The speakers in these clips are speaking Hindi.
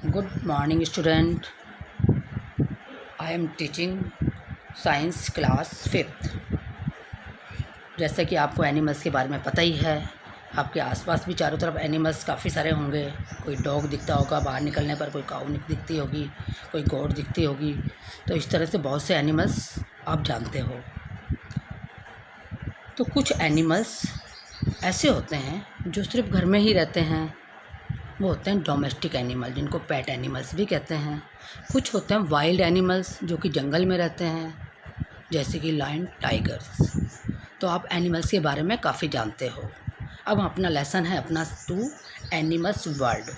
Good morning student. I am teaching science class 5th। जैसे कि आपको एनिमल्स के बारे में पता ही है, आपके आसपास भी चारों तरफ एनिमल्स काफ़ी सारे होंगे। कोई डॉग दिखता होगा, बाहर निकलने पर कोई काऊ दिखती होगी, कोई गोट दिखती होगी। तो इस तरह से बहुत से एनिमल्स आप जानते हो। तो कुछ एनिमल्स ऐसे होते हैं जो सिर्फ घर में ही रहते हैं, वो होते हैं डोमेस्टिक एनिमल, जिनको पेट एनिमल्स भी कहते हैं। कुछ होते हैं वाइल्ड एनिमल्स जो कि जंगल में रहते हैं, जैसे कि लायन, टाइगर्स। तो आप एनिमल्स के बारे में काफ़ी जानते हो। अब अपना लेसन है अपना 2 animals world.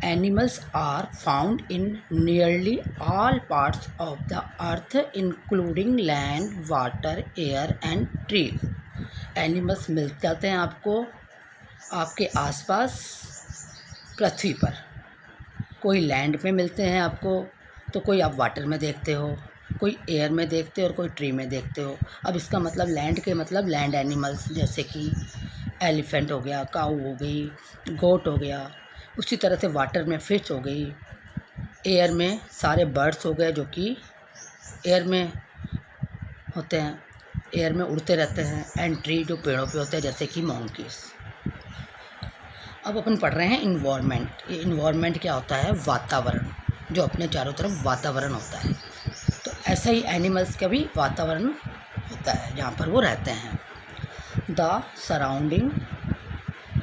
Animals are found in nearly all parts of the earth including land, water, air and trees. Animals मिल जाते हैं आपको आपके आसपास पृथ्वी पर। कोई लैंड पे मिलते हैं आपको, तो कोई आप वाटर में देखते हो, कोई एयर में देखते हो और कोई ट्री में देखते हो। अब इसका मतलब लैंड के मतलब लैंड एनिमल्स, जैसे कि एलिफेंट हो गया, काऊ हो गई, गोट हो गया। उसी तरह से वाटर में फिश हो गई, एयर में सारे बर्ड्स हो गए जो कि एयर में होते हैं, एयर में उड़ते रहते हैं। एंड ट्री जो पेड़ों पे होते हैं, जैसे कि मंकीज। अब अपन पढ़ रहे हैं इन्वायरमेंट। ये इन्वायरमेंट क्या होता है? वातावरण, जो अपने चारों तरफ वातावरण होता है। तो ऐसा ही एनिमल्स का भी वातावरण होता है जहाँ पर वो रहते हैं। The surrounding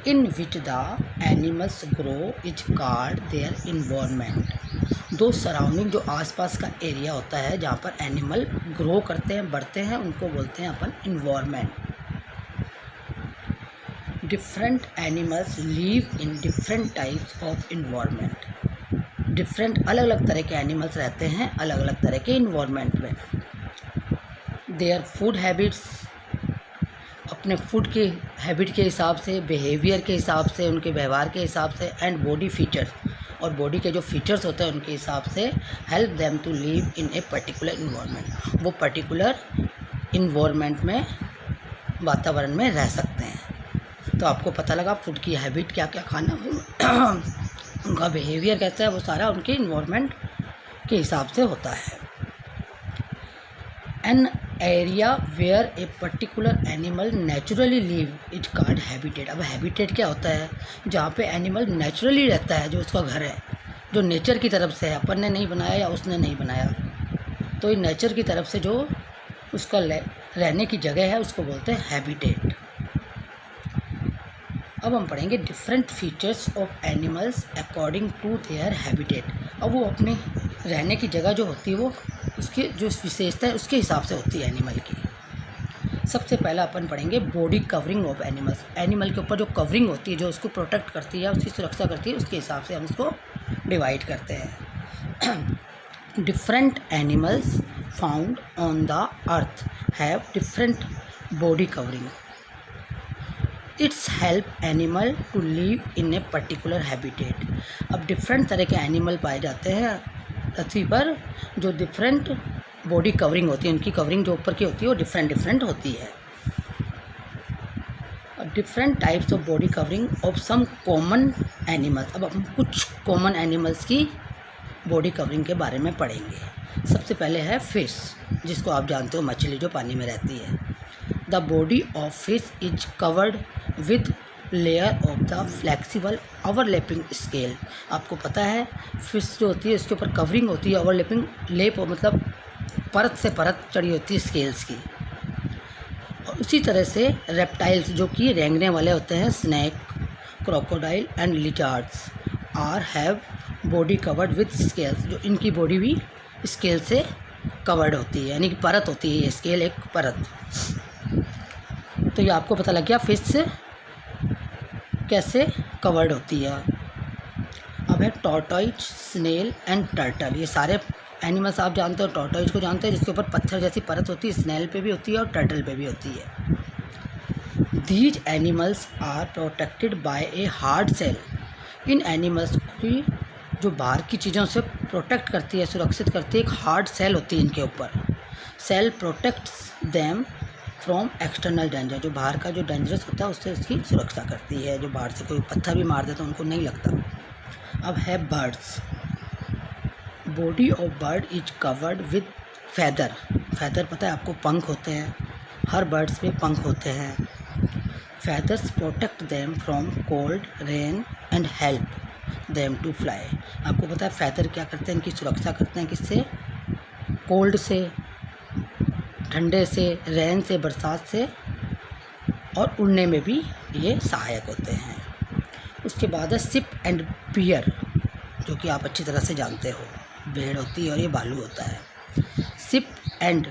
in which the animals grow is called their environment. दो सराउंडिंग, जो आसपास का एरिया होता है जहाँ पर एनिमल ग्रो करते हैं, बढ़ते हैं, उनको बोलते हैं अपन environment. Different animals live in different types of environment. Different अलग अलग तरह के एनिमल्स रहते हैं अलग अलग तरह के इन्वायरमेंट में। देयर फूड हैबिट्स, अपने फूड के हैबिट के हिसाब से, बिहेवियर के हिसाब से, उनके व्यवहार के हिसाब से, एंड बॉडी फीचर्स, और बॉडी के जो फीचर्स होते हैं उनके हिसाब से, help them to live in a particular environment. वो पर्टिकुलर इन्वायरमेंट में, वातावरण में रह सकते हैं। तो आपको पता लगा फूड की हैबिट, क्या क्या खाना, उनका बिहेवियर कैसा है, वो सारा उनके इन्वायरमेंट के हिसाब से होता है। An area where a particular animal naturally live is called habitat. अब हैबिटेट क्या होता है? जहाँ पे एनिमल नेचुरली रहता है, जो उसका घर है, जो नेचर की तरफ से है, अपन ने नहीं बनाया या उसने नहीं बनाया। तो ये नेचर की तरफ से जो उसका रहने की जगह है, उसको बोलते हैं हैबिटेट। अब हम पढ़ेंगे different features of animals according to their habitat. अब वो अपने रहने की जगह जो होती है, वो उसकी जो विशेषता है उसके हिसाब से होती है एनिमल की। सबसे पहला अपन पढ़ेंगे body covering of animals. Animal के ऊपर जो कवरिंग होती है, जो उसको प्रोटेक्ट करती है, उसकी सुरक्षा करती है, उसके हिसाब से हम उसको डिवाइड करते हैं। Different animals found on the earth have different body covering. It's help animal to live in a particular habitat. अब डिफरेंट तरह के एनिमल पाए जाते हैं पृथ्वी पर, जो डिफरेंट बॉडी कवरिंग होती है, उनकी कवरिंग जो ऊपर की होती है वो डिफरेंट डिफरेंट होती है। Different types of body covering of some common animals. अब हम कुछ कॉमन एनिमल्स की बॉडी कवरिंग के बारे में पढ़ेंगे। सबसे पहले है फिश, जिसको आप जानते हो मछली, जो पानी में रहती है। The body of fish is covered with layer of the flexible overlapping scale. आपको पता है फिश जो होती है उसके ऊपर कवरिंग होती है, ओवरलैपिंग, लेप मतलब परत से परत चढ़ी होती है स्केल्स की। और उसी तरह से रेप्टाइल्स, जो कि रेंगने वाले होते हैं, snake, crocodile and lizards are have body covered with scales, जो इनकी बॉडी भी स्केल से कवर्ड होती है, यानी कि परत होती है, ये स्केल एक परत। तो ये आपको पता लग गया फिश कैसे कवर्ड होती है। अब है टॉर्टोइज, स्नेल एंड टर्टल। ये सारे एनिमल्स आप जानते हो। टॉर्टोइज को जानते हैं, जिसके ऊपर पत्थर जैसी परत होती है, स्नेल पे भी होती है और टर्टल पे भी होती है। These animals are protected by a hard shell. इन एनिमल्स की जो बाहर की चीज़ों से प्रोटेक्ट करती है, सुरक्षित करती है, एक हार्ड सेल होती है इनके ऊपर। Shell protects them from external danger. जो बाहर का जो डेंजरस होता है उससे उसकी सुरक्षा करती है। जो बाहर से कोई पत्थर भी मार देता है उनको नहीं लगता। अब है birds. Body of bird is covered with feather. Feather पता है आपको, पंख होते हैं, हर बर्ड्स में पंख होते हैं। Feathers protect them from cold, rain and help them to fly. आपको पता है फैदर क्या करते हैं, इनकी सुरक्षा करते हैं किससे? कोल्ड से, ठंडे से, रेन से, बरसात से, और उड़ने में भी ये सहायक होते हैं। उसके बाद है शिप एंड बियर, जो कि आप अच्छी तरह से जानते हो, भेड़ होती है और ये भालू होता है। Sheep and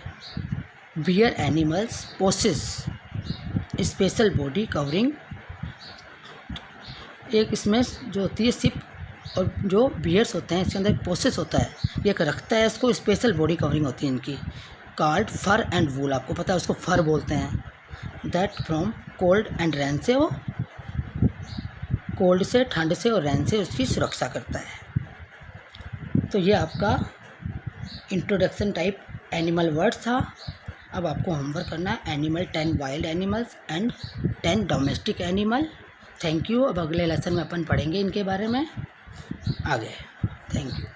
bear animals possess special body covering. एक इसमें जो होती है शिप और जो बियर्स होते हैं, इसके अंदर एक पोसेस होता है, ये एक रखता है इसको, स्पेशल बॉडी कवरिंग होती है इनकी, कॉल्ड फर एंड वूल। आपको पता है उसको फर बोलते हैं। That from cold and rain से, वो कोल्ड से, ठंड से और रेन से उसकी सुरक्षा करता है। तो ये आपका इंट्रोडक्शन टाइप एनिमल वर्ड्स था। अब आपको होमवर्क करना है animal, 10 wild animals and 10 domestic animal. Thank you. अब अगले लेसन में अपन पढ़ेंगे इनके बारे में आगे। Thank you.